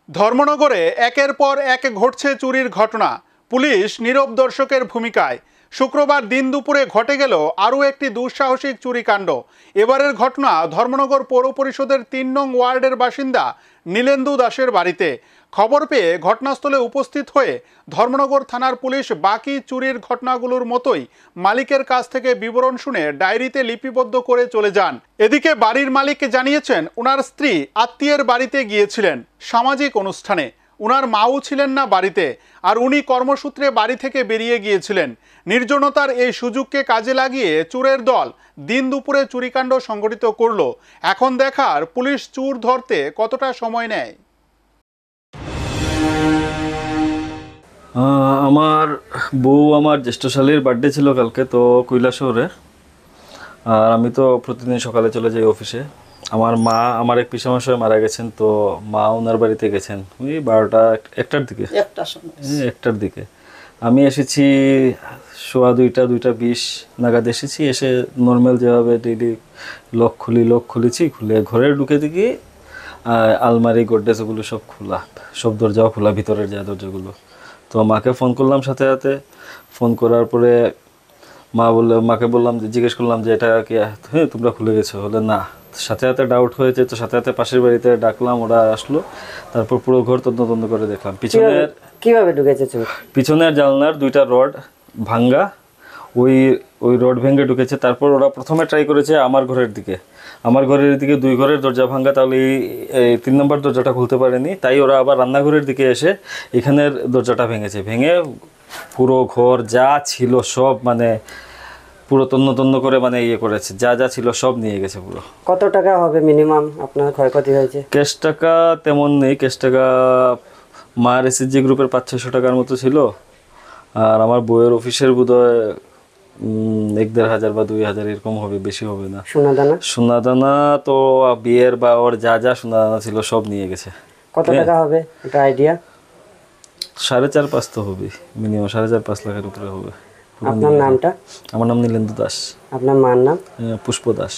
ধর্মনগরে একের পর এক ঘটছে চুরির ঘটনা। পুলিশ নীরব দর্শকের ভূমিকায়। শুক্রবার দিন দুপুরে ঘটে গেল আরও একটি দুঃসাহসিক চুরিকাণ্ড। এবারের ঘটনা ধর্মনগর পৌর পরিষদের ৩ নং ওয়ার্ডের বাসিন্দা নীলেন্দু দাসের বাড়িতে। খবর পেয়ে ঘটনাস্থলে উপস্থিত হয়ে ধর্মনগর থানার পুলিশ বাকি চুরির ঘটনাগুলোর মতোই মালিকের কাছ থেকে বিবরণ শুনে ডায়েরিতে লিপিবদ্ধ করে চলে যান। এদিকে বাড়ির মালিক জানিয়েছেন, ওনার স্ত্রী আত্মীয়ের বাড়িতে গিয়েছিলেন সামাজিক অনুষ্ঠানে। উনার মাও ছিলেন না বাড়িতে, আর উনি কর্মসূত্রে বাড়ি থেকে বেরিয়ে গিয়েছিলেন। নির্জনতার এই সুযোগকে কাজে লাগিয়ে চোরের দল দিন দুপুরে চুরিকাণ্ড সংঘটিত করলো। এখন দেখার পুলিশ চোর ধরতে কতটা সময় নেয়। আমার বউ আমার জ্যেষ্ঠ শালীর বার্থডে ছিল কালকে, তো কৈলাসহরে। আর আমি তো প্রতিদিন সকালে চলে যাই অফিসে। আমার মা, আমার এক পিসামশাই মারা গেছেন, তো মা ওনার বাড়িতে গেছেন ওই 12টা 1টার দিকে, 1টার দিকে। আমি এসেছি 2:20 নাগাদ এসেছি। এসে নর্মাল যেভাবে ডেইলি লক খুলেছি, খুলে ঘরে ঢুকে দেখি আলমারি গোডরেজ ওগুলো সব খোলা, সব দরজাও খোলা, ভিতরের যা দরজাগুলো। তো মাকে ফোন করলাম সাথে সাথে। ফোন করার পরে মাকে বললাম, যে জিজ্ঞেস করলাম যে এটা কি হ্যাঁ তোমরা খুলে গেছো? হলে না। সাথে সাথে ডাউট হয়েছে, তো সাথে সাথে পাশের বাড়িতে ডাকলাম, ওরা আসলো। তারপর পুরো ঘর তদন্ত করে দেখলাম পিছনের কিভাবে ঢুকেছে চোর। পিছনের জানলার 2টা রড ভাঙ্গা, ওই রড ভেঙে ঢুকেছে। তারপর ওরা প্রথমে ট্রাই করেছে আমার ঘরের দিকে 2 ঘরের দরজা ভাঙ্গা, তাহলে এই 3 নম্বর দরজাটা খুলতে পারেনি। তাই ওরা আবার রান্নাঘরের দিকে এসে এখানের দরজাটা ভেঙে পুরো ঘর যা ছিল সব, মানে পুরো তন্ন করে মানে ইয়ে করেছে, যা ছিল সব নিয়ে গেছে পুরো। কত টাকা হবে মিনিমাম আপনার ক্ষয়ক্ষতি হয়েছে? ক্যাশ টাকা তেমন নেই। ক্যাশ টাকা মার এসএসজি গ্রুপের 500-600 টাকার মতো ছিল। আর আমার বইয়ের অফিসের বোধহয় 1,500 বা 2,000 এরকম হবে, বেশি হবে না। সোনাদানা তো বিয়ের বা ওর যা সোনাদানা ছিল সব নিয়ে গেছে। কত টাকা হবে এটা আইডিয়া? 4.5-5 তো হবে মিনিমাম, 4.5-5 লাখের উপরে হবে। আপনার নামটা? আমার নাম নীলেন্দু দাস। আপনার মার নাম? পুষ্প দাস।